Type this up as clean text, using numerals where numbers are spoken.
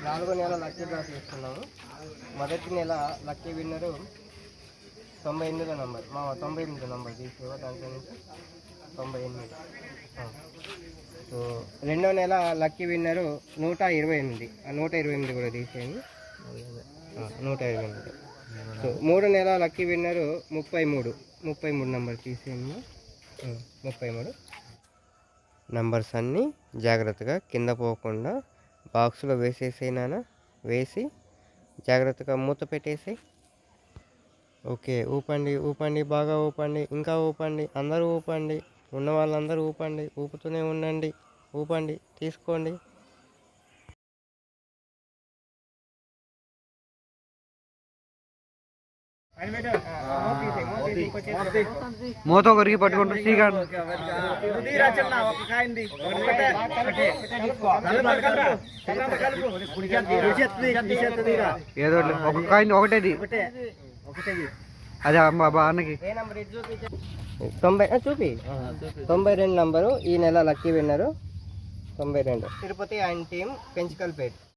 4వ నెల lucky draw తీసుకున్నాము. మొదటి నెల లక్కీ విన్నరు 98వ నంబర్. మా 98వ నంబర్ తీసుకో దాంట్లో నుంచి 98. సో 2వ నెల లక్కీ విన్నరు 128. ఆ 128 కూడా తీసేయండి. 128. సో 3వ నెల లక్కీ విన్నరు 33 నంబర్ తీసేయండి. 33 నంబర్స్ అన్నీ జాగ్రత్తగా కింద పోకుండా బాక్స్లో వేసేసేనా, వేసి జాగ్రత్తగా మూత పెట్టేసి. ఓకే, ఊపండి, బాగా ఊపండి, ఇంకా ఊపండి, అందరూ ఊపండి, ఉన్న వాళ్ళందరూ ఊపండి, ఊపుతూనే ఉండండి, ఊపండి, తీసుకోండి. మూత ఒకరికి పట్టుకుంటారు. ఏదో ఒక కాయిన్ ఒకటేది, అదే అన్నకి 92 నంబరు. ఈ నెల lucky winner 92 Tirupati and team Penchikalpet.